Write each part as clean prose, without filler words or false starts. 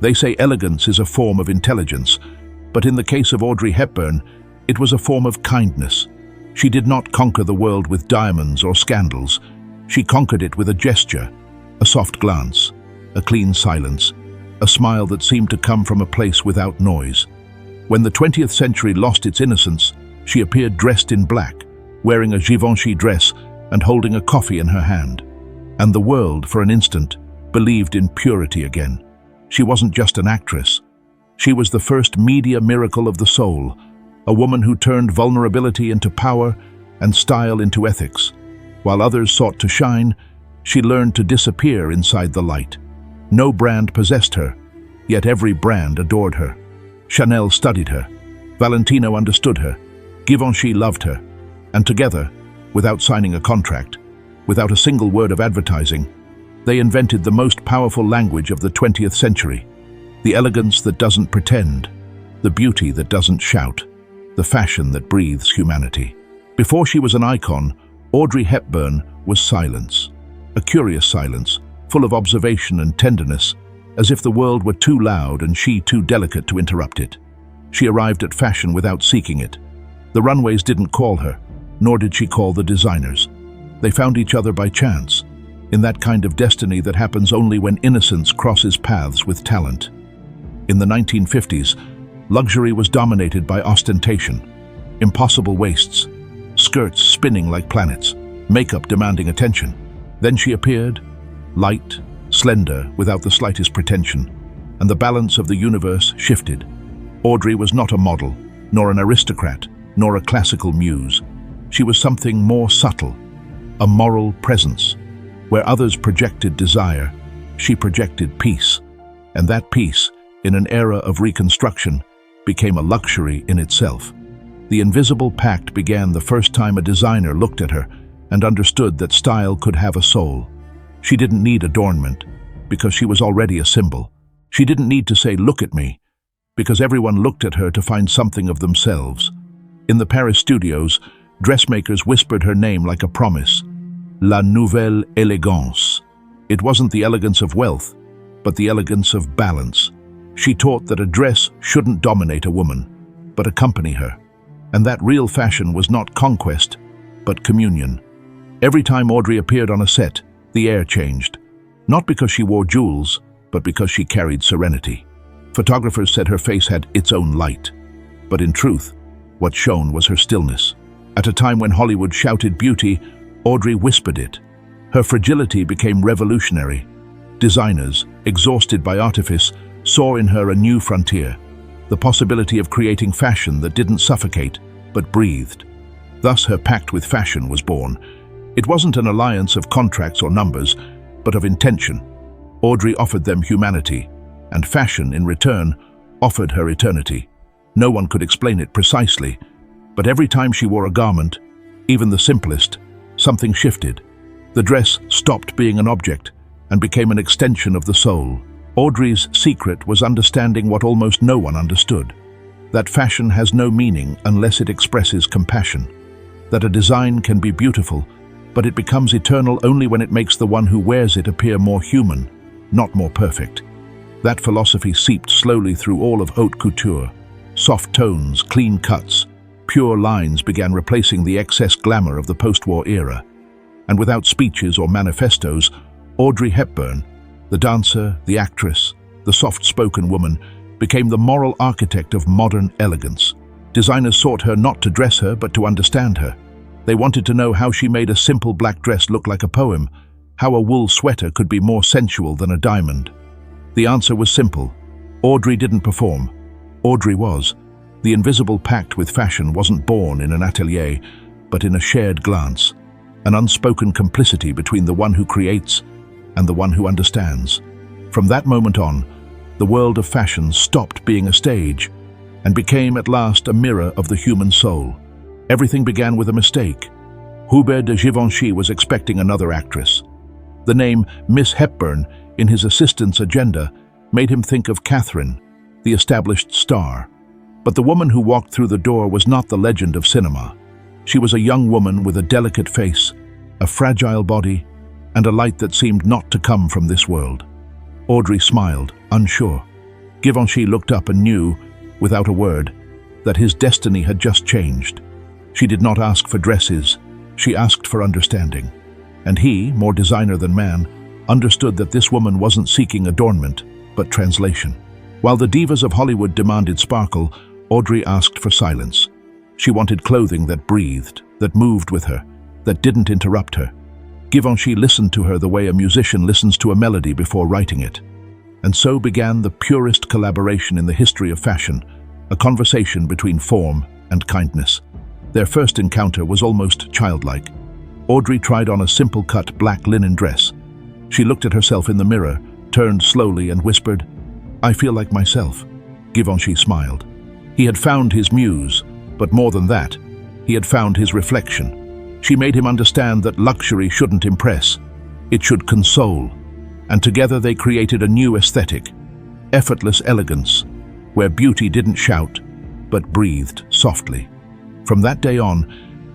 They say elegance is a form of intelligence, but in the case of Audrey Hepburn, it was a form of kindness. She did not conquer the world with diamonds or scandals. She conquered it with a gesture, a soft glance, a clean silence, a smile that seemed to come from a place without noise. When the 20th century lost its innocence, she appeared dressed in black, wearing a Givenchy dress and holding a coffee in her hand. And the world, for an instant, believed in purity again. She wasn't just an actress. She was the first media miracle of the soul, a woman who turned vulnerability into power and style into ethics. While others sought to shine, she learned to disappear inside the light. No brand possessed her, yet every brand adored her. Chanel studied her. Valentino understood her. Givenchy loved her. And together, without signing a contract, without a single word of advertising, they invented the most powerful language of the 20th century. The elegance that doesn't pretend, the beauty that doesn't shout, the fashion that breathes humanity. Before she was an icon, Audrey Hepburn was silence. A curious silence, full of observation and tenderness, as if the world were too loud and she too delicate to interrupt it. She arrived at fashion without seeking it. The runways didn't call her, nor did she call the designers. They found each other by chance, in that kind of destiny that happens only when innocence crosses paths with talent. In the 1950s, luxury was dominated by ostentation, impossible waists, skirts spinning like planets, makeup demanding attention. Then she appeared, light, slender, without the slightest pretension, and the balance of the universe shifted. Audrey was not a model, nor an aristocrat, nor a classical muse. She was something more subtle, a moral presence. Where others projected desire, she projected peace, and that peace, in an era of reconstruction, became a luxury in itself. The invisible pact began the first time a designer looked at her and understood that style could have a soul. She didn't need adornment, because she was already a symbol. She didn't need to say, "Look at me," because everyone looked at her to find something of themselves. In the Paris studios, dressmakers whispered her name like a promise. La nouvelle Elegance. It wasn't the elegance of wealth, but the elegance of balance. She taught that a dress shouldn't dominate a woman, but accompany her. And that real fashion was not conquest, but communion. Every time Audrey appeared on a set, the air changed. Not because she wore jewels, but because she carried serenity. Photographers said her face had its own light. But in truth, what shone was her stillness. At a time when Hollywood shouted beauty, Audrey whispered it. Her fragility became revolutionary. Designers, exhausted by artifice, saw in her a new frontier, the possibility of creating fashion that didn't suffocate, but breathed. Thus her pact with fashion was born. It wasn't an alliance of contracts or numbers, but of intention. Audrey offered them humanity, and fashion, in return, offered her eternity. No one could explain it precisely, but every time she wore a garment, even the simplest, something shifted. The dress stopped being an object and became an extension of the soul. Audrey's secret was understanding what almost no one understood, that fashion has no meaning unless it expresses compassion, that a design can be beautiful, but it becomes eternal only when it makes the one who wears it appear more human, not more perfect. That philosophy seeped slowly through all of haute couture. Soft tones, clean cuts, pure lines began replacing the excess glamour of the post-war era. And without speeches or manifestos, Audrey Hepburn, the dancer, the actress, the soft-spoken woman, became the moral architect of modern elegance. Designers sought her not to dress her, but to understand her. They wanted to know how she made a simple black dress look like a poem, how a wool sweater could be more sensual than a diamond. The answer was simple. Audrey didn't perform. Audrey was. The invisible pact with fashion wasn't born in an atelier, but in a shared glance, an unspoken complicity between the one who creates and the one who understands. From that moment on, the world of fashion stopped being a stage and became at last a mirror of the human soul. Everything began with a mistake. Hubert de Givenchy was expecting another actress. The name Miss Hepburn in his assistant's agenda made him think of Catherine, the established star. But the woman who walked through the door was not the legend of cinema. She was a young woman with a delicate face, a fragile body, and a light that seemed not to come from this world. Audrey smiled, unsure. Givenchy looked up and knew, without a word, that his destiny had just changed. She did not ask for dresses, she asked for understanding. And he, more designer than man, understood that this woman wasn't seeking adornment, but translation. While the divas of Hollywood demanded sparkle, Audrey asked for silence. She wanted clothing that breathed, that moved with her, that didn't interrupt her. Givenchy listened to her the way a musician listens to a melody before writing it. And so began the purest collaboration in the history of fashion, a conversation between form and kindness. Their first encounter was almost childlike. Audrey tried on a simple-cut black linen dress. She looked at herself in the mirror, turned slowly and whispered, "I feel like myself." Givenchy smiled. He had found his muse, but more than that, he had found his reflection. She made him understand that luxury shouldn't impress, it should console. And together they created a new aesthetic, effortless elegance, where beauty didn't shout, but breathed softly. From that day on,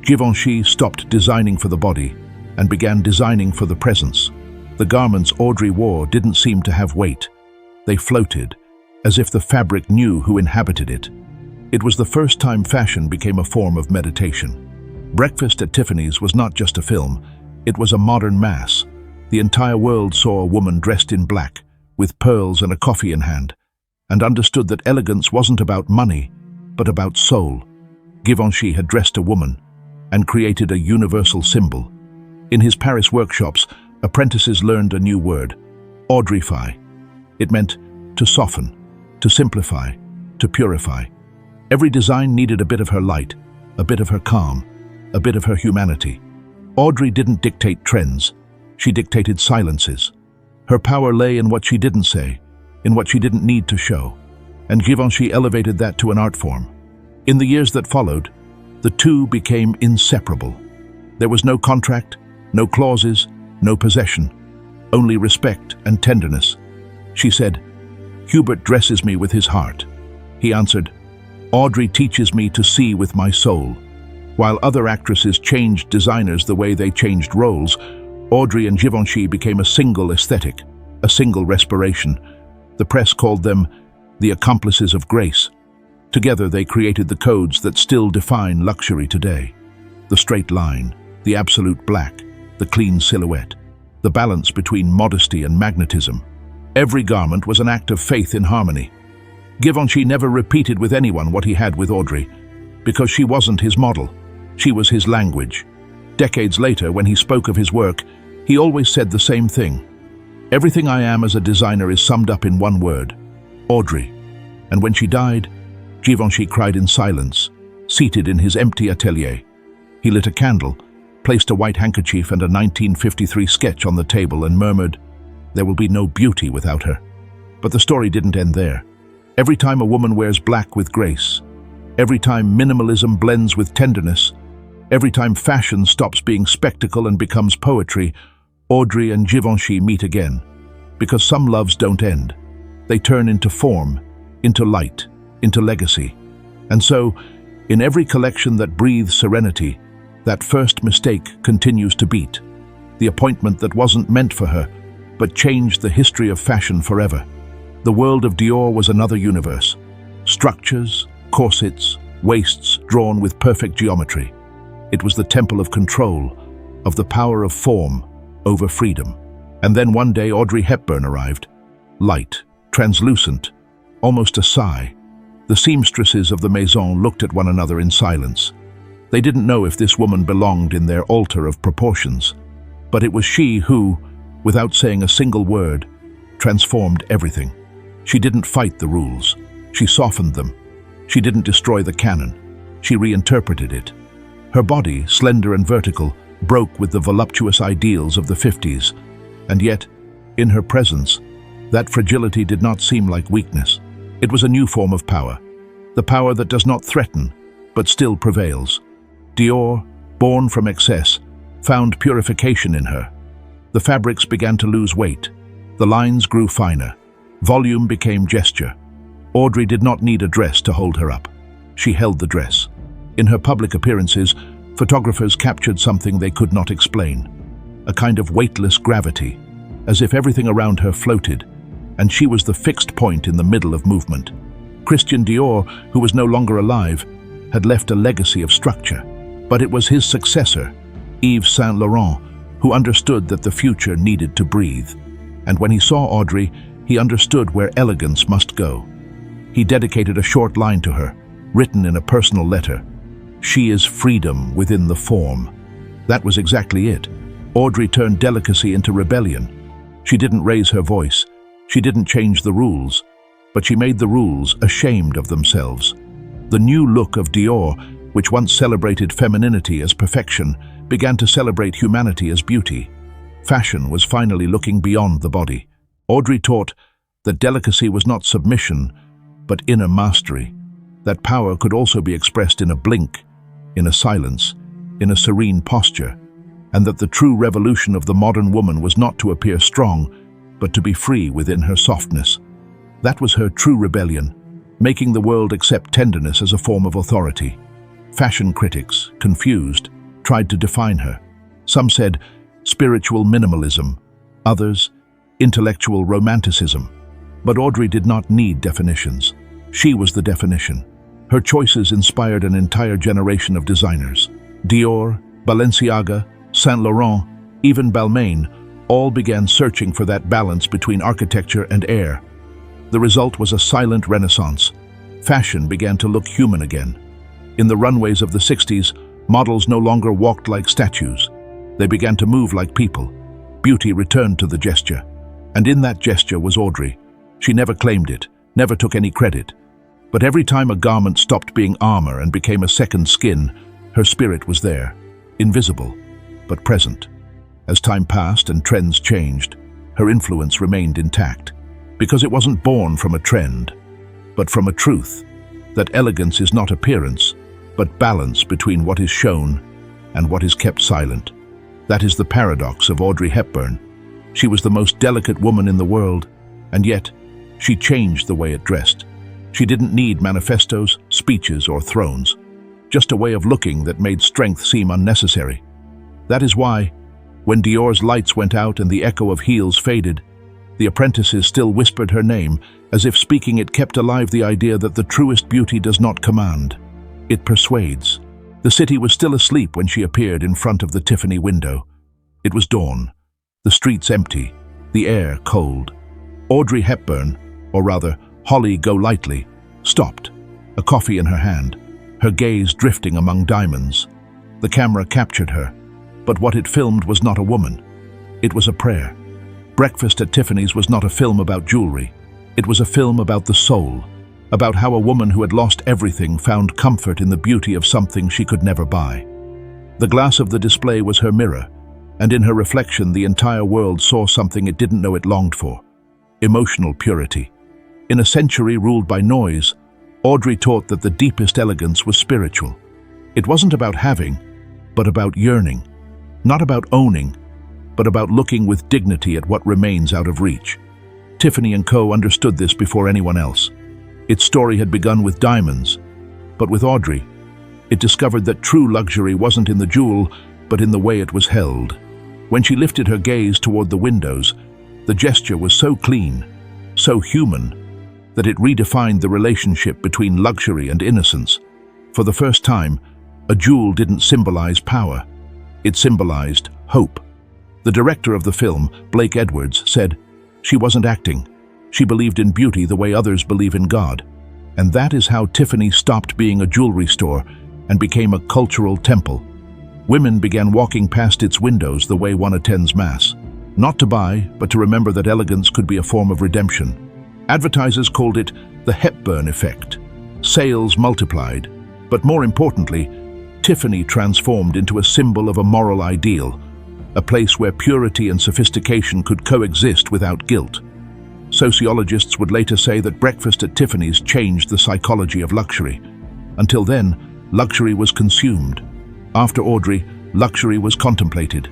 Givenchy stopped designing for the body and began designing for the presence. The garments Audrey wore didn't seem to have weight. They floated, as if the fabric knew who inhabited it. It was the first time fashion became a form of meditation. Breakfast at Tiffany's was not just a film, it was a modern mass. The entire world saw a woman dressed in black, with pearls and a coffee in hand, and understood that elegance wasn't about money, but about soul. Givenchy had dressed a woman and created a universal symbol. In his Paris workshops, apprentices learned a new word, Audreyfy. It meant to soften, to simplify, to purify. Every design needed a bit of her light, a bit of her calm, a bit of her humanity. Audrey didn't dictate trends, she dictated silences. Her power lay in what she didn't say, in what she didn't need to show, and Givenchy elevated that to an art form. In the years that followed, the two became inseparable. There was no contract, no clauses, no possession, only respect and tenderness. She said, "Hubert dresses me with his heart." He answered, "Audrey teaches me to see with my soul." While other actresses changed designers the way they changed roles, Audrey and Givenchy became a single aesthetic, a single respiration. The press called them the accomplices of grace. Together they created the codes that still define luxury today. The straight line, the absolute black, the clean silhouette, the balance between modesty and magnetism. Every garment was an act of faith in harmony. Givenchy never repeated with anyone what he had with Audrey, because she wasn't his model, she was his language. Decades later, when he spoke of his work, he always said the same thing. "Everything I am as a designer is summed up in one word, Audrey." And when she died, Givenchy cried in silence, seated in his empty atelier. He lit a candle, placed a white handkerchief and a 1953 sketch on the table and murmured, "There will be no beauty without her." But the story didn't end there. Every time a woman wears black with grace, every time minimalism blends with tenderness, every time fashion stops being spectacle and becomes poetry, Audrey and Givenchy meet again. Because some loves don't end. They turn into form, into light, into legacy. And so, in every collection that breathes serenity, that first mistake continues to beat. The appointment that wasn't meant for her, but changed the history of fashion forever. The world of Dior was another universe. Structures, corsets, waists drawn with perfect geometry. It was the temple of control, of the power of form over freedom. And then one day Audrey Hepburn arrived. Light, translucent, almost a sigh. The seamstresses of the Maison looked at one another in silence. They didn't know if this woman belonged in their altar of proportions. But it was she who, without saying a single word, transformed everything. She didn't fight the rules. She softened them. She didn't destroy the canon. She reinterpreted it. Her body, slender and vertical, broke with the voluptuous ideals of the 50s. And yet, in her presence, that fragility did not seem like weakness. It was a new form of power. The power that does not threaten, but still prevails. Dior, born from excess, found purification in her. The fabrics began to lose weight. The lines grew finer. Volume became gesture. Audrey did not need a dress to hold her up. She held the dress. In her public appearances, photographers captured something they could not explain. A kind of weightless gravity, as if everything around her floated. and she was the fixed point in the middle of movement. Christian Dior, who was no longer alive, had left a legacy of structure, but it was his successor, Yves Saint Laurent, who understood that the future needed to breathe. And when he saw Audrey, he understood where elegance must go. He dedicated a short line to her, written in a personal letter. "She is freedom within the form." That was exactly it. Audrey turned delicacy into rebellion. She didn't raise her voice. She didn't change the rules, but she made the rules ashamed of themselves. The new look of Dior, which once celebrated femininity as perfection, began to celebrate humanity as beauty. Fashion was finally looking beyond the body. Audrey taught that delicacy was not submission, but inner mastery. That power could also be expressed in a blink, in a silence, in a serene posture, and that the true revolution of the modern woman was not to appear strong, but to be free within her softness. That was her true rebellion, making the world accept tenderness as a form of authority. Fashion critics, confused, tried to define her. Some said spiritual minimalism, others intellectual romanticism. But Audrey did not need definitions. She was the definition. Her choices inspired an entire generation of designers. Dior, Balenciaga, Saint Laurent, even Balmain, all began searching for that balance between architecture and air. The result was a silent renaissance. Fashion began to look human again. In the runways of the 60s, models no longer walked like statues. They began to move like people. Beauty returned to the gesture. And in that gesture was Audrey. She never claimed it, never took any credit. But every time a garment stopped being armor and became a second skin, her spirit was there, invisible, but present. As time passed and trends changed, her influence remained intact, because it wasn't born from a trend, but from a truth, that elegance is not appearance, but balance between what is shown and what is kept silent. That is the paradox of Audrey Hepburn. She was the most delicate woman in the world, and yet she changed the way it dressed. She didn't need manifestos, speeches, or thrones, just a way of looking that made strength seem unnecessary. That is why, when Dior's lights went out and the echo of heels faded, the apprentices still whispered her name, as if speaking it kept alive the idea that the truest beauty does not command. It persuades. The city was still asleep when she appeared in front of the Tiffany window. It was dawn, the streets empty, the air cold. Audrey Hepburn, or rather Holly Golightly, stopped, a coffee in her hand, her gaze drifting among diamonds. The camera captured her, but what it filmed was not a woman. It was a prayer. Breakfast at Tiffany's was not a film about jewelry. It was a film about the soul, about how a woman who had lost everything found comfort in the beauty of something she could never buy. The glass of the display was her mirror, and in her reflection the entire world saw something it didn't know it longed for: emotional purity. In a century ruled by noise, Audrey taught that the deepest elegance was spiritual. It wasn't about having, but about yearning. Not about owning, but about looking with dignity at what remains out of reach. Tiffany & Co. understood this before anyone else. Its story had begun with diamonds, but with Audrey, it discovered that true luxury wasn't in the jewel, but in the way it was held. When she lifted her gaze toward the windows, the gesture was so clean, so human, that it redefined the relationship between luxury and innocence. For the first time, a jewel didn't symbolize power. It symbolized hope. The director of the film, Blake Edwards, said, "She wasn't acting. She believed in beauty the way others believe in God." And that is how Tiffany stopped being a jewelry store and became a cultural temple. Women began walking past its windows the way one attends Mass. Not to buy, but to remember that elegance could be a form of redemption. Advertisers called it the Hepburn effect. Sales multiplied, but more importantly, Tiffany transformed into a symbol of a moral ideal, a place where purity and sophistication could coexist without guilt. Sociologists would later say that breakfast at Tiffany's changed the psychology of luxury. Until then, luxury was consumed. After Audrey, luxury was contemplated.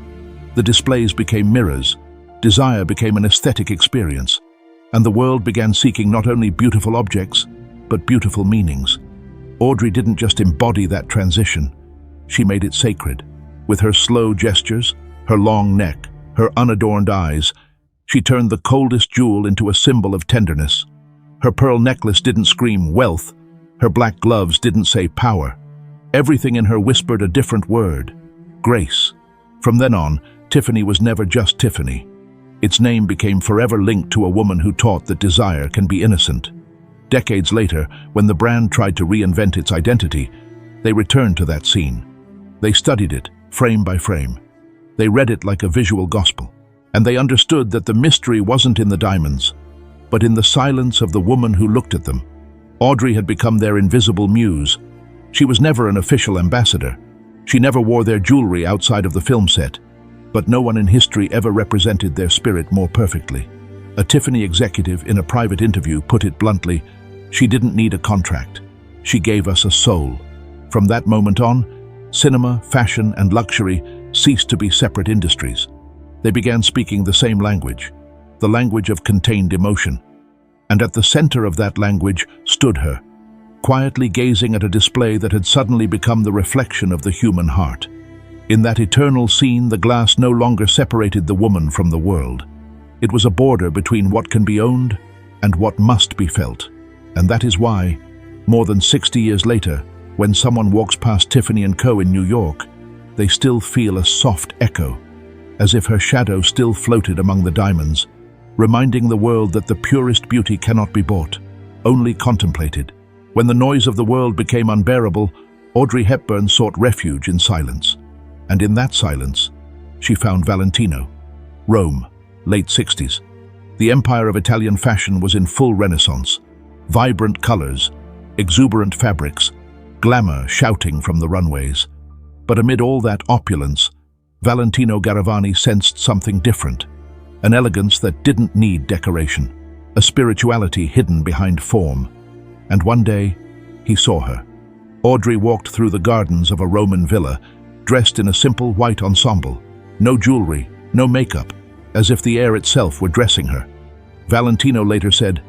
The displays became mirrors. Desire became an aesthetic experience. And the world began seeking not only beautiful objects, but beautiful meanings. Audrey didn't just embody that transition. She made it sacred. With her slow gestures, her long neck, her unadorned eyes, She turned the coldest jewel into a symbol of tenderness. Her pearl necklace didn't scream wealth. Her black gloves didn't say power. Everything in her whispered a different word: grace. From then on, Tiffany was never just Tiffany. Its name became forever linked to a woman who taught that desire can be innocent. Decades later, when the brand tried to reinvent its identity, they returned to that scene. They studied it, frame by frame. They read it like a visual gospel. And they understood that the mystery wasn't in the diamonds, but in the silence of the woman who looked at them. Audrey had become their invisible muse. She was never an official ambassador. She never wore their jewelry outside of the film set, but no one in history ever represented their spirit more perfectly. A Tiffany executive in a private interview put it bluntly: she didn't need a contract. She gave us a soul. From that moment on, cinema, fashion, and luxury ceased to be separate industries. They began speaking the same language, the language of contained emotion. And at the center of that language stood her, quietly gazing at a display that had suddenly become the reflection of the human heart. In that eternal scene, the glass no longer separated the woman from the world. It was a border between what can be owned and what must be felt. And that is why, more than 60 years later, when someone walks past Tiffany & Co. in New York, they still feel a soft echo, as if her shadow still floated among the diamonds, reminding the world that the purest beauty cannot be bought, only contemplated. When the noise of the world became unbearable, Audrey Hepburn sought refuge in silence. And in that silence, she found Valentino. Rome, late 60s. The empire of Italian fashion was in full renaissance. Vibrant colors, exuberant fabrics, glamour shouting from the runways. But amid all that opulence, Valentino Garavani sensed something different. An elegance that didn't need decoration, a spirituality hidden behind form. And one day, he saw her. Audrey walked through the gardens of a Roman villa, dressed in a simple white ensemble. No jewelry, no makeup, as if the air itself were dressing her. Valentino later said,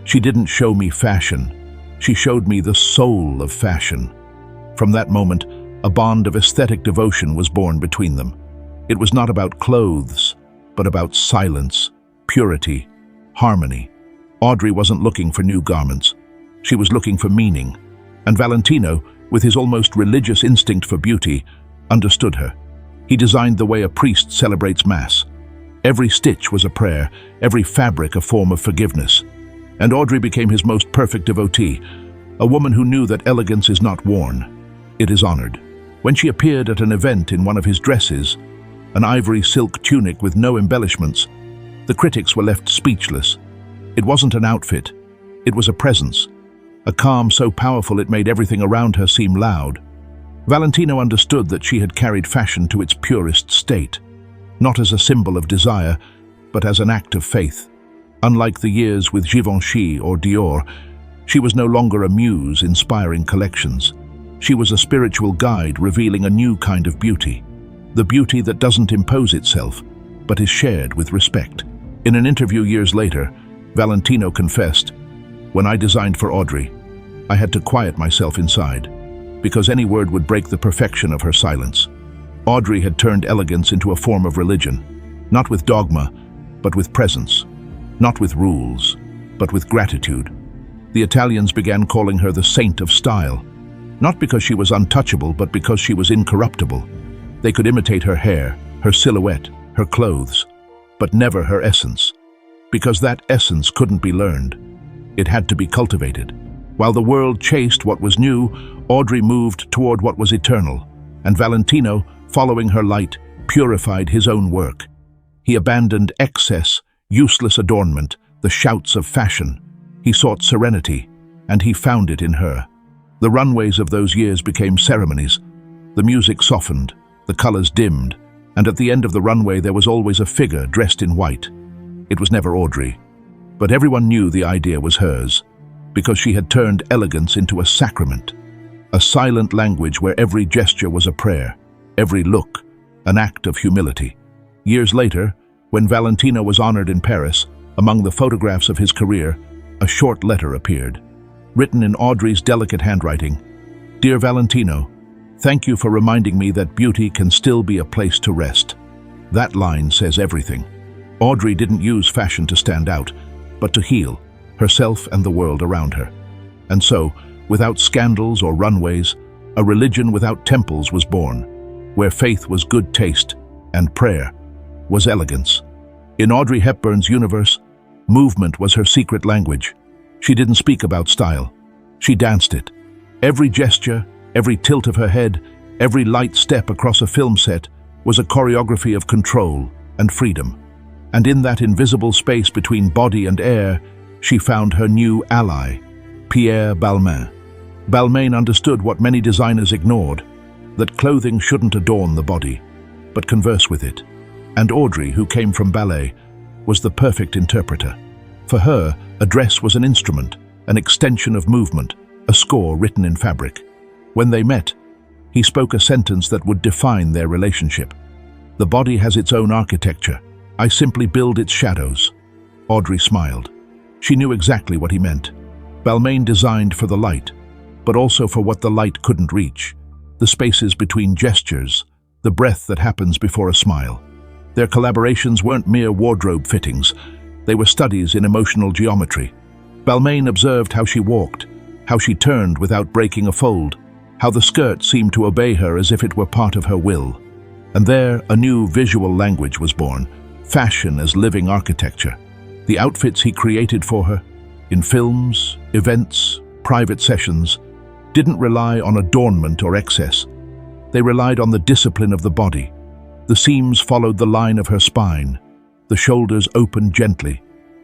"She didn't show me fashion. She showed me the soul of fashion." From that moment, a bond of aesthetic devotion was born between them. It was not about clothes, but about silence, purity, harmony. Audrey wasn't looking for new garments. She was looking for meaning. And Valentino, with his almost religious instinct for beauty, understood her. He designed the way a priest celebrates Mass. Every stitch was a prayer, every fabric a form of forgiveness. And Audrey became his most perfect devotee, a woman who knew that elegance is not worn, it is honored. When she appeared at an event in one of his dresses, an ivory silk tunic with no embellishments, the critics were left speechless. It wasn't an outfit, it was a presence, a calm so powerful it made everything around her seem loud. Valentino understood that she had carried fashion to its purest state, not as a symbol of desire, but as an act of faith. Unlike the years with Givenchy or Dior, she was no longer a muse inspiring collections. She was a spiritual guide revealing a new kind of beauty, the beauty that doesn't impose itself, but is shared with respect. In an interview years later, Valentino confessed, "When I designed for Audrey, I had to quiet myself inside, because any word would break the perfection of her silence." Audrey had turned elegance into a form of religion, not with dogma, but with presence, not with rules, but with gratitude. The Italians began calling her the saint of style, not because she was untouchable, but because she was incorruptible. They could imitate her hair, her silhouette, her clothes, but never her essence, because that essence couldn't be learned. It had to be cultivated. While the world chased what was new, Audrey moved toward what was eternal, and Valentino, following her light, purified his own work. He abandoned excess, useless adornment, the shouts of fashion. He sought serenity, and he found it in her. The runways of those years became ceremonies. The music softened, the colors dimmed, and at the end of the runway there was always a figure dressed in white. It was never Audrey, but everyone knew the idea was hers, because she had turned elegance into a sacrament, a silent language where every gesture was a prayer, every look an act of humility. Years later, when Valentino was honored in Paris, among the photographs of his career, a short letter appeared, written in Audrey's delicate handwriting. "Dear Valentino, thank you for reminding me that beauty can still be a place to rest." That line says everything. Audrey didn't use fashion to stand out, but to heal herself and the world around her. And so, without scandals or runways, a religion without temples was born, where faith was good taste and prayer was elegance. In Audrey Hepburn's universe, movement was her secret language. She didn't speak about style. She danced it. Every gesture, every tilt of her head, every light step across a film set was a choreography of control and freedom. And in that invisible space between body and air, she found her new ally, Pierre Balmain. Balmain understood what many designers ignored, that clothing shouldn't adorn the body, but converse with it. And Audrey, who came from ballet, was the perfect interpreter. For her, a dress was an instrument, an extension of movement, a score written in fabric. When they met, he spoke a sentence that would define their relationship. The body has its own architecture. I simply build its shadows. Audrey smiled. She knew exactly what he meant. Balmain designed for the light, but also for what the light couldn't reach. The spaces between gestures, the breath that happens before a smile. Their collaborations weren't mere wardrobe fittings. They were studies in emotional geometry. Balmain observed how she walked, how she turned without breaking a fold, how the skirt seemed to obey her as if it were part of her will. And there, a new visual language was born, fashion as living architecture. The outfits he created for her, in films, events, private sessions, didn't rely on adornment or excess. They relied on the discipline of the body. The seams followed the line of her spine, the shoulders opened gently,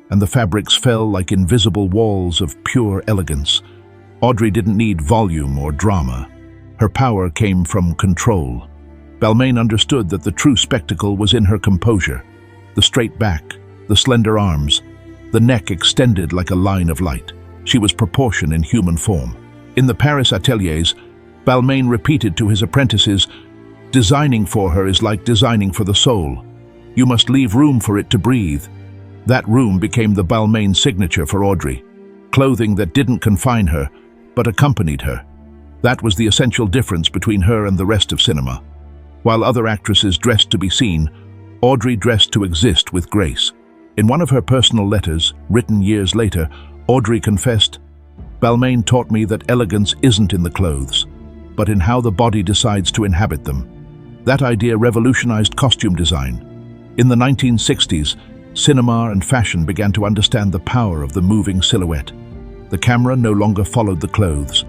and the fabrics fell like invisible walls of pure elegance. Audrey didn't need volume or drama. Her power came from control. Balmain understood that the true spectacle was in her composure, the straight back, the slender arms, the neck extended like a line of light. She was proportion in human form. In the Paris ateliers, Balmain repeated to his apprentices, "Designing for her is like designing for the soul. You must leave room for it to breathe." That room became the Balmain signature for Audrey. Clothing that didn't confine her, but accompanied her. That was the essential difference between her and the rest of cinema. While other actresses dressed to be seen, Audrey dressed to exist with grace. In one of her personal letters, written years later, Audrey confessed, "Balmain taught me that elegance isn't in the clothes, but in how the body decides to inhabit them." That idea revolutionized costume design. In the 1960s, cinema and fashion began to understand the power of the moving silhouette. The camera no longer followed the clothes.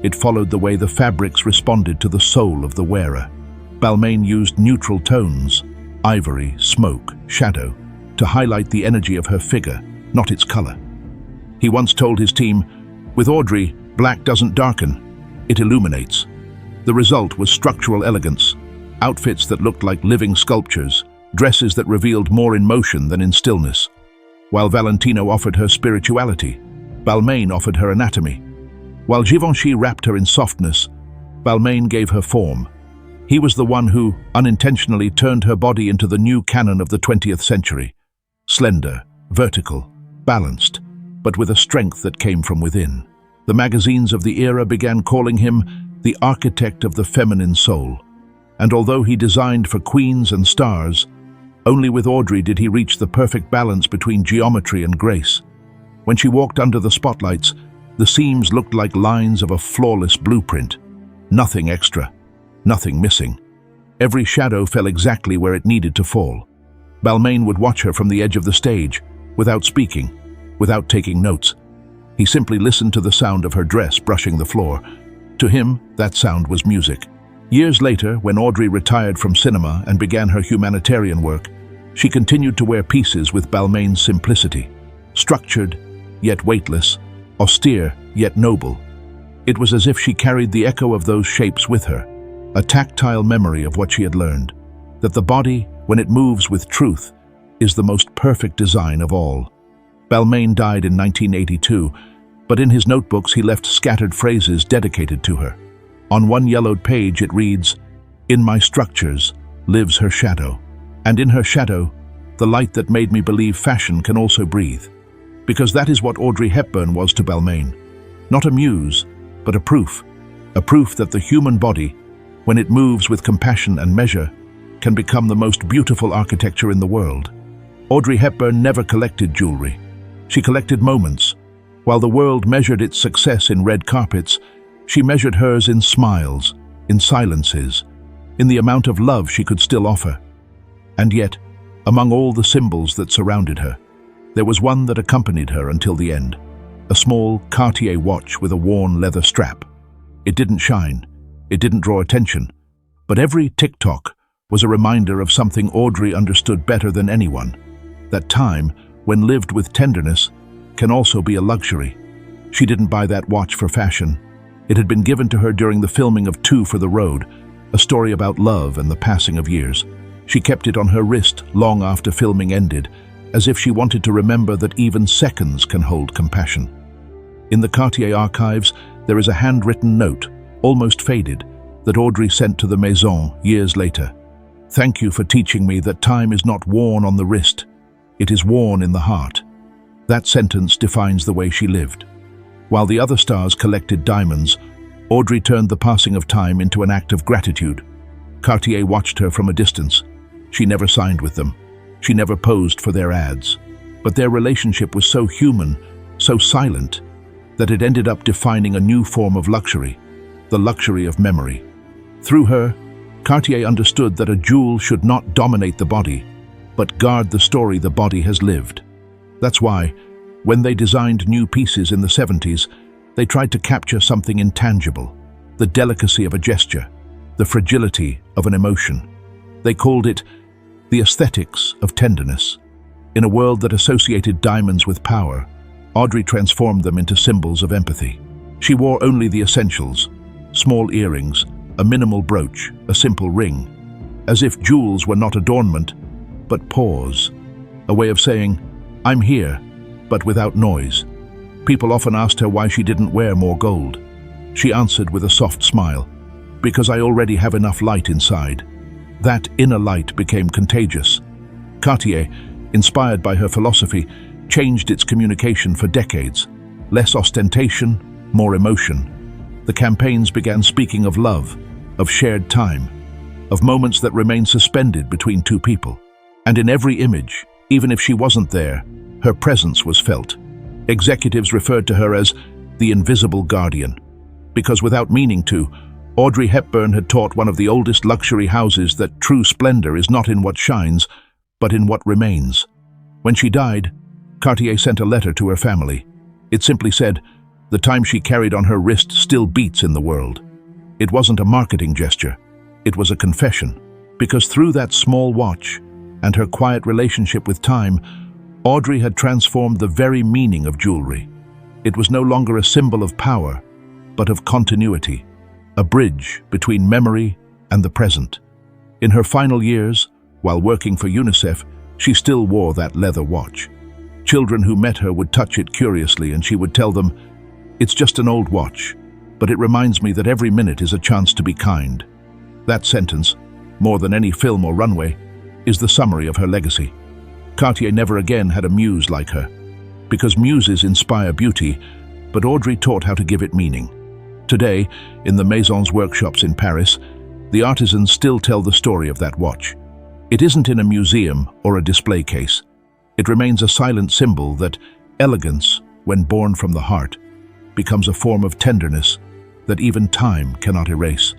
It followed the way the fabrics responded to the soul of the wearer. Balmain used neutral tones, ivory, smoke, shadow, to highlight the energy of her figure, not its color. He once told his team, "With Audrey, black doesn't darken, it illuminates." The result was structural elegance, outfits that looked like living sculptures, dresses that revealed more in motion than in stillness. While Valentino offered her spirituality, Balmain offered her anatomy. While Givenchy wrapped her in softness, Balmain gave her form. He was the one who, unintentionally, turned her body into the new canon of the 20th century. Slender, vertical, balanced, but with a strength that came from within. The magazines of the era began calling him the architect of the feminine soul. And although he designed for queens and stars, only with Audrey did he reach the perfect balance between geometry and grace. When she walked under the spotlights, the seams looked like lines of a flawless blueprint. Nothing extra, nothing missing. Every shadow fell exactly where it needed to fall. Balmain would watch her from the edge of the stage, without speaking, without taking notes. He simply listened to the sound of her dress brushing the floor. To him, that sound was music. Years later, when Audrey retired from cinema and began her humanitarian work, she continued to wear pieces with Balmain's simplicity. Structured, yet weightless, austere, yet noble. It was as if she carried the echo of those shapes with her, a tactile memory of what she had learned, that the body, when it moves with truth, is the most perfect design of all. Balmain died in 1982, but in his notebooks he left scattered phrases dedicated to her. On one yellowed page it reads, "In my structures lives her shadow, and in her shadow, the light that made me believe fashion can also breathe." Because that is what Audrey Hepburn was to Balmain. Not a muse, but a proof that the human body, when it moves with compassion and measure, can become the most beautiful architecture in the world. Audrey Hepburn never collected jewelry. She collected moments. While the world measured its success in red carpets, she measured hers in smiles, in silences, in the amount of love she could still offer. And yet, among all the symbols that surrounded her, there was one that accompanied her until the end. A small Cartier watch with a worn leather strap. It didn't shine, it didn't draw attention, but every tick-tock was a reminder of something Audrey understood better than anyone, that time, when lived with tenderness, can also be a luxury. She didn't buy that watch for fashion. It had been given to her during the filming of Two for the Road, a story about love and the passing of years. She kept it on her wrist long after filming ended, as if she wanted to remember that even seconds can hold compassion. In the Cartier archives, there is a handwritten note, almost faded, that Audrey sent to the Maison years later. "Thank you for teaching me that time is not worn on the wrist. It is worn in the heart." That sentence defines the way she lived. While the other stars collected diamonds, Audrey turned the passing of time into an act of gratitude. Cartier watched her from a distance. She never signed with them. She never posed for their ads. But their relationship was so human, so silent, that it ended up defining a new form of luxury, the luxury of memory. Through her, Cartier understood that a jewel should not dominate the body, but guard the story the body has lived. That's why, when they designed new pieces in the 70s, they tried to capture something intangible, the delicacy of a gesture, the fragility of an emotion. They called it the aesthetics of tenderness. In a world that associated diamonds with power, Audrey transformed them into symbols of empathy. She wore only the essentials, small earrings, a minimal brooch, a simple ring, as if jewels were not adornment, but pause, a way of saying, "I'm here," but without noise. People often asked her why she didn't wear more gold. She answered with a soft smile, "Because I already have enough light inside." That inner light became contagious. Cartier, inspired by her philosophy, changed its communication for decades. Less ostentation, more emotion. The campaigns began speaking of love, of shared time, of moments that remained suspended between two people. And in every image, even if she wasn't there, her presence was felt. Executives referred to her as the invisible guardian, because without meaning to, Audrey Hepburn had taught one of the oldest luxury houses that true splendor is not in what shines, but in what remains. When she died, Cartier sent a letter to her family. It simply said, "The time she carried on her wrist still beats in the world." It wasn't a marketing gesture, it was a confession, because through that small watch and her quiet relationship with time, Audrey had transformed the very meaning of jewelry. It was no longer a symbol of power, but of continuity, a bridge between memory and the present. In her final years, while working for UNICEF, she still wore that leather watch. Children who met her would touch it curiously and she would tell them, "It's just an old watch, but it reminds me that every minute is a chance to be kind." That sentence, more than any film or runway, is the summary of her legacy. Cartier never again had a muse like her, because muses inspire beauty, but Audrey taught how to give it meaning. Today, in the Maison's workshops in Paris, the artisans still tell the story of that watch. It isn't in a museum or a display case. It remains a silent symbol that elegance, when born from the heart, becomes a form of tenderness that even time cannot erase.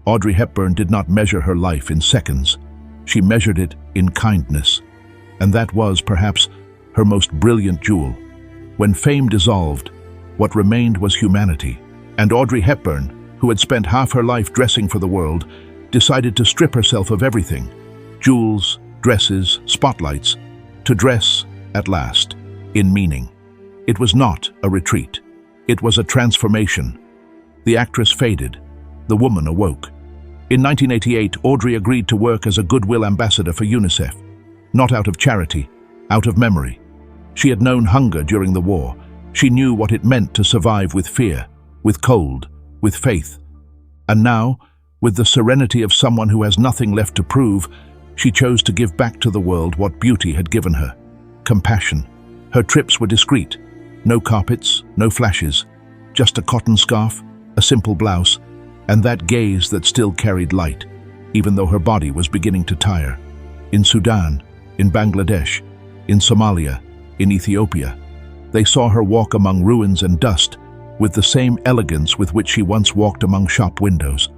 Audrey Hepburn did not measure her life in seconds. She measured it in kindness. And that was, perhaps, her most brilliant jewel. When fame dissolved, what remained was humanity. And Audrey Hepburn, who had spent half her life dressing for the world, decided to strip herself of everything, jewels, dresses, spotlights, to dress, at last, in meaning. It was not a retreat. It was a transformation. The actress faded. The woman awoke. In 1988, Audrey agreed to work as a goodwill ambassador for UNICEF, not out of charity, out of memory. She had known hunger during the war. She knew what it meant to survive with fear, with cold, with faith. And now, with the serenity of someone who has nothing left to prove, she chose to give back to the world what beauty had given her: compassion. Her trips were discreet. No carpets, no flashes, just a cotton scarf, a simple blouse, and that gaze that still carried light, even though her body was beginning to tire. In Sudan, in Bangladesh, in Somalia, in Ethiopia. They saw her walk among ruins and dust with the same elegance with which she once walked among shop windows.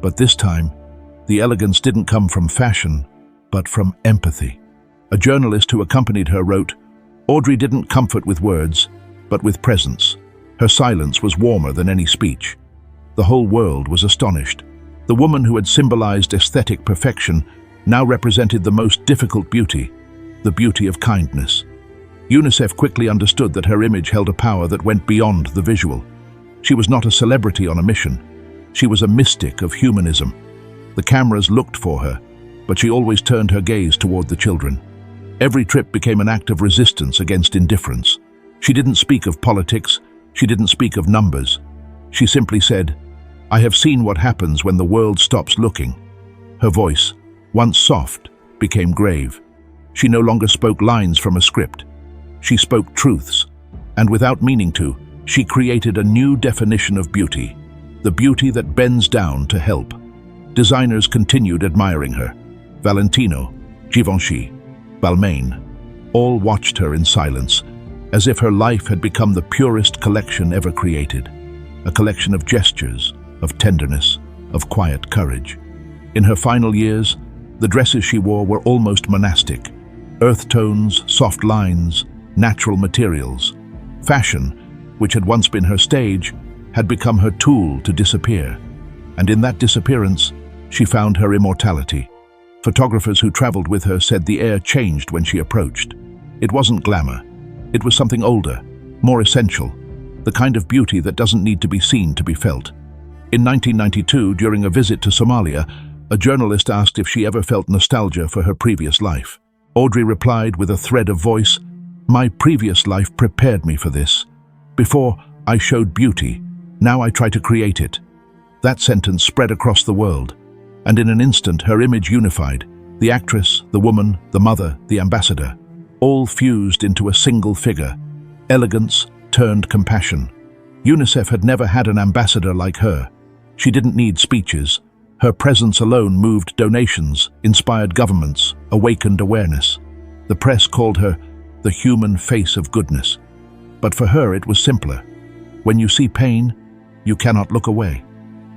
But this time, the elegance didn't come from fashion, but from empathy. A journalist who accompanied her wrote, "Audrey didn't comfort with words, but with presence. Her silence was warmer than any speech." The whole world was astonished. The woman who had symbolized aesthetic perfection now represented the most difficult beauty, the beauty of kindness. UNICEF quickly understood that her image held a power that went beyond the visual. She was not a celebrity on a mission. She was a mystic of humanism. The cameras looked for her, but she always turned her gaze toward the children. Every trip became an act of resistance against indifference. She didn't speak of politics, she didn't speak of numbers. She simply said, "I have seen what happens when the world stops looking." Her voice, once soft, became grave. She no longer spoke lines from a script. She spoke truths, and without meaning to, she created a new definition of beauty, the beauty that bends down to help. Designers continued admiring her. Valentino, Givenchy, Balmain, all watched her in silence, as if her life had become the purest collection ever created, a collection of gestures, of tenderness, of quiet courage. In her final years, the dresses she wore were almost monastic, earth tones, soft lines, natural materials. Fashion, which had once been her stage, had become her tool to disappear. And in that disappearance, she found her immortality. Photographers who traveled with her said the air changed when she approached. It wasn't glamour. It was something older, more essential, the kind of beauty that doesn't need to be seen to be felt. In 1992, during a visit to Somalia, a journalist asked if she ever felt nostalgia for her previous life. Audrey replied with a thread of voice, "My previous life prepared me for this. Before, I showed beauty. Now I try to create it." That sentence spread across the world, and in an instant her image unified. The actress, the woman, the mother, the ambassador, all fused into a single figure. Elegance turned compassion. UNICEF had never had an ambassador like her. She didn't need speeches. Her presence alone moved donations, inspired governments, awakened awareness. The press called her the human face of goodness. But for her it was simpler. When you see pain, you cannot look away.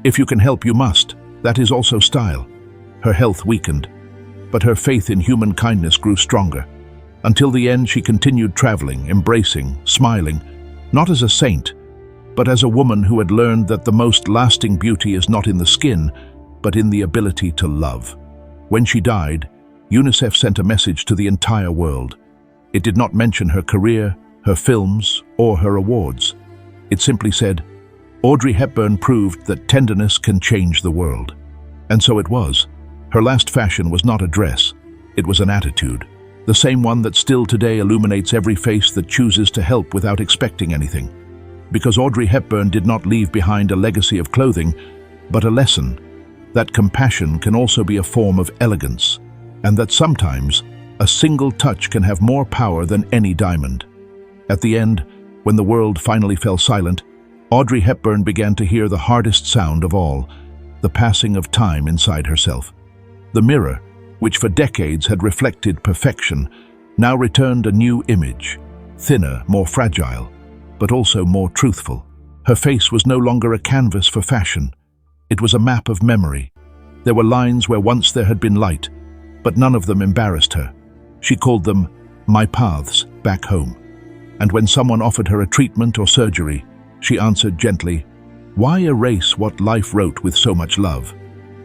If you can help, you must. That is also style. Her health weakened, but her faith in human kindness grew stronger. Until the end, she continued traveling, embracing, smiling, not as a saint, but as a woman who had learned that the most lasting beauty is not in the skin, but in the ability to love. When she died, UNICEF sent a message to the entire world. It did not mention her career, her films, or her awards. It simply said, "Audrey Hepburn proved that tenderness can change the world." And so it was. Her last fashion was not a dress, it was an attitude. The same one that still today illuminates every face that chooses to help without expecting anything. Because Audrey Hepburn did not leave behind a legacy of clothing, but a lesson that compassion can also be a form of elegance, and that sometimes a single touch can have more power than any diamond. At the end, when the world finally fell silent, Audrey Hepburn began to hear the hardest sound of all, the passing of time inside herself. The mirror, which for decades had reflected perfection, now returned a new image, thinner, more fragile, but also more truthful. Her face was no longer a canvas for fashion. It was a map of memory. There were lines where once there had been light, but none of them embarrassed her. She called them my paths back home. And when someone offered her a treatment or surgery, she answered gently, "Why erase what life wrote with so much love?"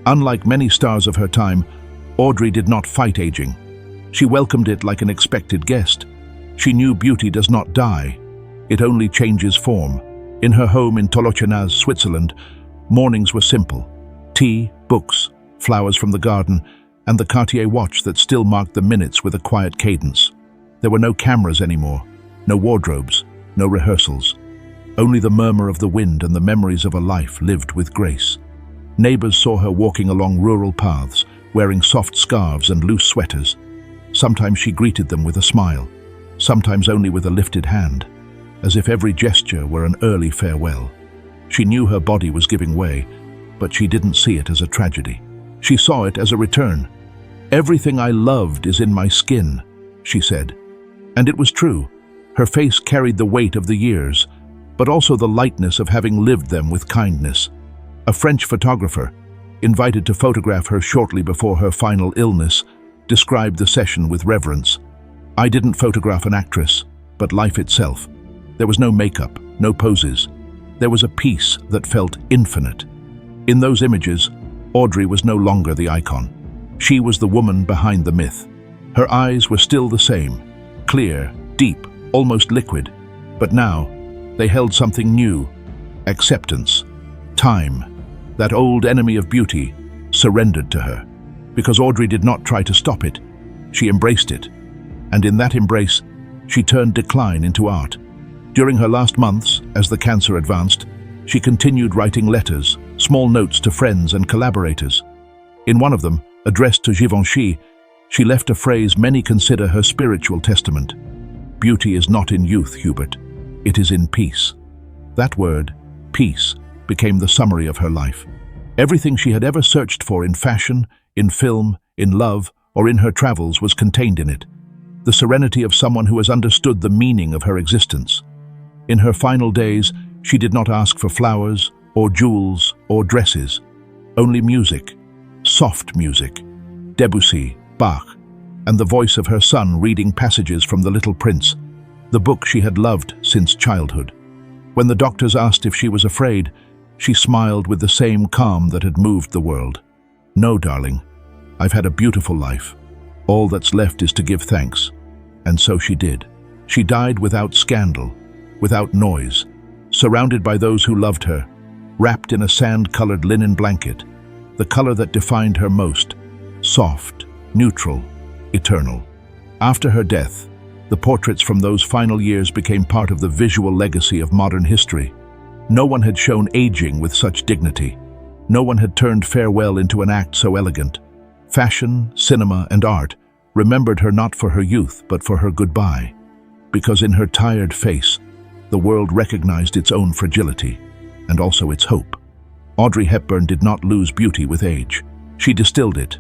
Unlike many stars of her time, Audrey did not fight aging. She welcomed it like an expected guest. She knew beauty does not die, it only changes form. In her home in Tolochenaz, Switzerland, mornings were simple. Tea, books, flowers from the garden, and the Cartier watch that still marked the minutes with a quiet cadence. There were no cameras anymore, no wardrobes, no rehearsals. Only the murmur of the wind and the memories of a life lived with grace. Neighbors saw her walking along rural paths, wearing soft scarves and loose sweaters. Sometimes she greeted them with a smile, sometimes only with a lifted hand, as if every gesture were an early farewell. She knew her body was giving way, but she didn't see it as a tragedy. She saw it as a return. "Everything I loved is in my skin," she said. And it was true. Her face carried the weight of the years, but also the lightness of having lived them with kindness. A French photographer, invited to photograph her shortly before her final illness, described the session with reverence. "I didn't photograph an actress, but life itself. There was no makeup, no poses. There was a peace that felt infinite." In those images, Audrey was no longer the icon. She was the woman behind the myth. Her eyes were still the same, clear, deep, almost liquid, but now they held something new: acceptance. Time, that old enemy of beauty, surrendered to her. Because Audrey did not try to stop it, she embraced it. And in that embrace, she turned decline into art. During her last months, as the cancer advanced, she continued writing letters, small notes to friends and collaborators. In one of them, addressed to Givenchy, she left a phrase many consider her spiritual testament: "Beauty is not in youth, Hubert. It is in peace." That word, peace, became the summary of her life. Everything she had ever searched for in fashion, in film, in love, or in her travels was contained in it. The serenity of someone who has understood the meaning of her existence. In her final days, she did not ask for flowers, or jewels, or dresses. Only music, soft music, Debussy, Bach, and the voice of her son reading passages from The Little Prince, the book she had loved since childhood. When the doctors asked if she was afraid, she smiled with the same calm that had moved the world. "No, darling, I've had a beautiful life. All that's left is to give thanks." And so she did. She died without scandal, without noise, surrounded by those who loved her, wrapped in a sand-colored linen blanket, the color that defined her most: soft, neutral, eternal. After her death, the portraits from those final years became part of the visual legacy of modern history. No one had shown aging with such dignity. No one had turned farewell into an act so elegant. Fashion, cinema, and art remembered her not for her youth, but for her goodbye. Because in her tired face, the world recognized its own fragility, and also its hope. Audrey Hepburn did not lose beauty with age. She distilled it,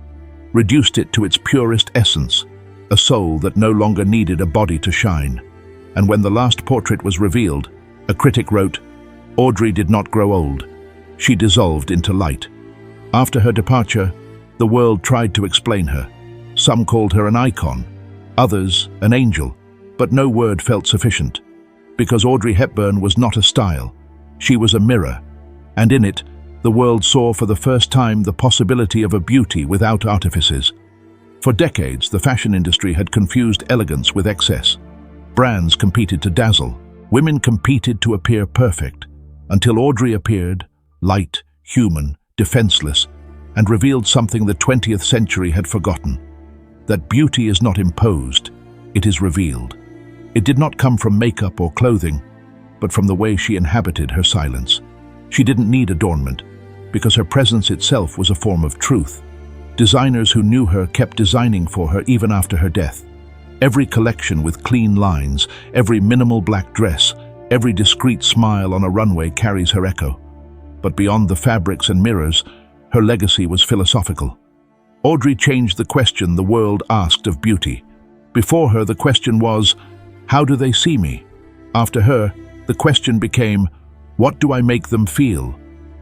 reduced it to its purest essence, a soul that no longer needed a body to shine. And when the last portrait was revealed, a critic wrote, "Audrey did not grow old. She dissolved into light." After her departure, the world tried to explain her. Some called her an icon, others an angel, but no word felt sufficient. Because Audrey Hepburn was not a style. She was a mirror, and in it, the world saw for the first time the possibility of a beauty without artifices. For decades, the fashion industry had confused elegance with excess. Brands competed to dazzle. Women competed to appear perfect, until Audrey appeared, light, human, defenseless, and revealed something the 20th century had forgotten: that beauty is not imposed, it is revealed. It did not come from makeup or clothing, but from the way she inhabited her silence. She didn't need adornment, because her presence itself was a form of truth. Designers who knew her kept designing for her even after her death. Every collection with clean lines, every minimal black dress, every discreet smile on a runway carries her echo. But beyond the fabrics and mirrors, her legacy was philosophical. Audrey changed the question the world asked of beauty. Before her, the question was, "How do they see me?" After her, the question became, "What do I make them feel?"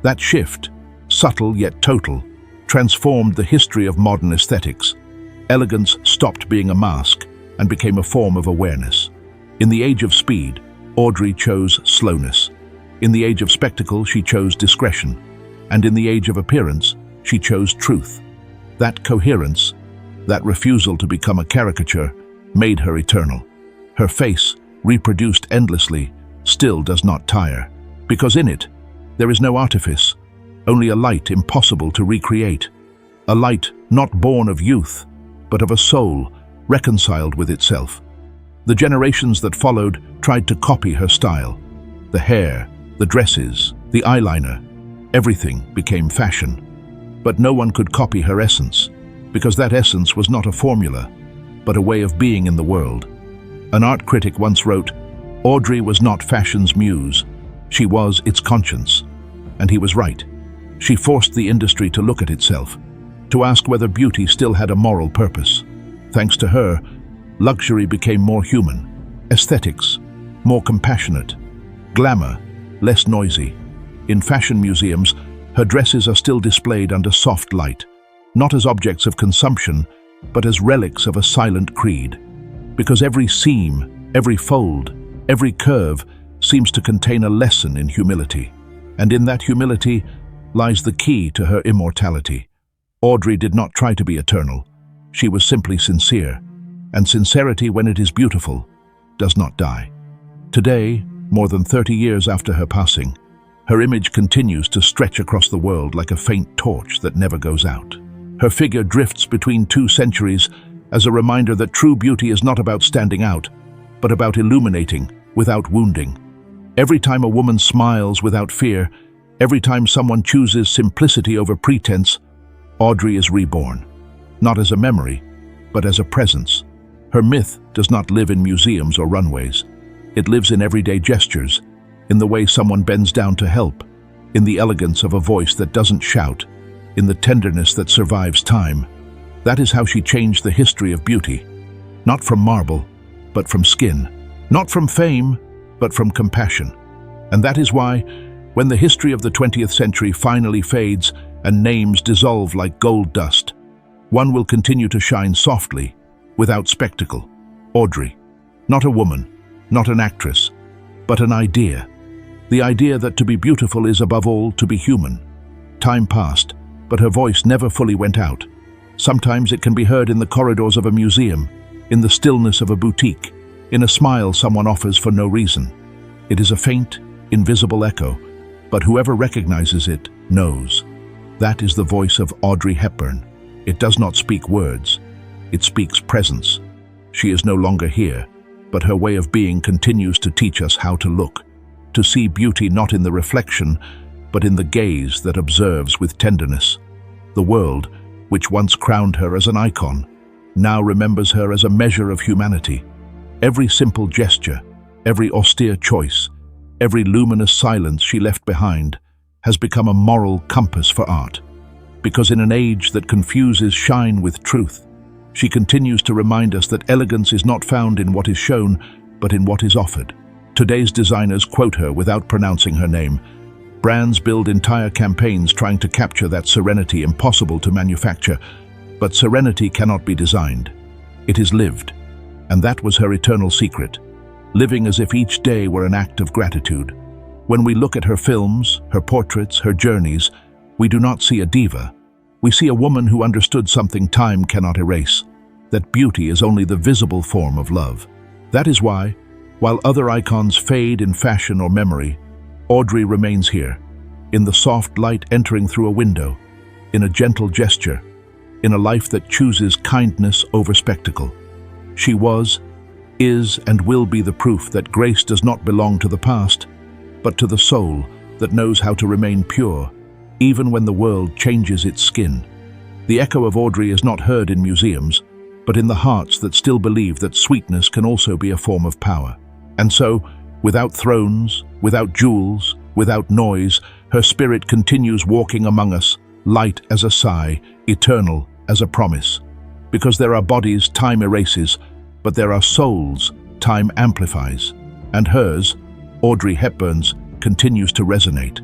That shift, subtle yet total, transformed the history of modern aesthetics. Elegance stopped being a mask and became a form of awareness. In the age of speed, Audrey chose slowness. In the age of spectacle, she chose discretion. And in the age of appearance, she chose truth. That coherence, that refusal to become a caricature, made her eternal. Her face, reproduced endlessly, still does not tire, because in it, there is no artifice, only a light impossible to recreate. A light not born of youth, but of a soul reconciled with itself. The generations that followed tried to copy her style. The hair, the dresses, the eyeliner, everything became fashion. But no one could copy her essence, because that essence was not a formula, but a way of being in the world. An art critic once wrote, "Audrey was not fashion's muse, she was its conscience." And he was right. She forced the industry to look at itself, to ask whether beauty still had a moral purpose. Thanks to her, luxury became more human, aesthetics more compassionate, glamour less noisy. In fashion museums, her dresses are still displayed under soft light, not as objects of consumption, but as relics of a silent creed. Because every seam, every fold, every curve seems to contain a lesson in humility. And in that humility lies the key to her immortality. Audrey did not try to be eternal. She was simply sincere, and sincerity, when it is beautiful, does not die. Today, more than 30 years after her passing, her image continues to stretch across the world like a faint torch that never goes out. Her figure drifts between 2 centuries as a reminder that true beauty is not about standing out, but about illuminating without wounding. Every time a woman smiles without fear, every time someone chooses simplicity over pretense, Audrey is reborn, not as a memory, but as a presence. Her myth does not live in museums or runways. It lives in everyday gestures, in the way someone bends down to help, in the elegance of a voice that doesn't shout, in the tenderness that survives time. That is how she changed the history of beauty, not from marble, but from skin, not from fame, but from compassion. And that is why, when the history of the 20th century finally fades and names dissolve like gold dust, one will continue to shine softly, without spectacle. Audrey, not a woman, not an actress, but an idea. The idea that to be beautiful is above all to be human. Time passed, but her voice never fully went out. Sometimes it can be heard in the corridors of a museum, in the stillness of a boutique, in a smile someone offers for no reason. It is a faint, invisible echo, but whoever recognizes it knows. That is the voice of Audrey Hepburn. It does not speak words. It speaks presence. She is no longer here, but her way of being continues to teach us how to look, to see beauty not in the reflection, but in the gaze that observes with tenderness. The world, which once crowned her as an icon, now remembers her as a measure of humanity. Every simple gesture, every austere choice, every luminous silence she left behind has become a moral compass for art. Because in an age that confuses shine with truth, she continues to remind us that elegance is not found in what is shown, but in what is offered. Today's designers quote her without pronouncing her name. Brands build entire campaigns trying to capture that serenity impossible to manufacture. But serenity cannot be designed. It is lived. And that was her eternal secret, living as if each day were an act of gratitude. When we look at her films, her portraits, her journeys, we do not see a diva. We see a woman who understood something time cannot erase, that beauty is only the visible form of love. That is why, while other icons fade in fashion or memory, Audrey remains here, in the soft light entering through a window, in a gentle gesture, in a life that chooses kindness over spectacle. She was, is, and will be the proof that grace does not belong to the past, but to the soul that knows how to remain pure, even when the world changes its skin. The echo of Audrey is not heard in museums, but in the hearts that still believe that sweetness can also be a form of power. And so, without thrones, without jewels, without noise, her spirit continues walking among us, light as a sigh, eternal as a promise. Because there are bodies time erases, but there are souls time amplifies. And hers, Audrey Hepburn's, continues to resonate,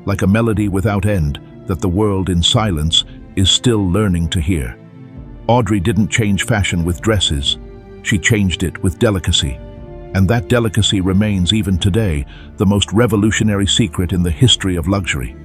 like a melody without end that the world in silence is still learning to hear. Audrey didn't change fashion with dresses. She changed it with delicacy. And that delicacy remains even today the most revolutionary secret in the history of luxury.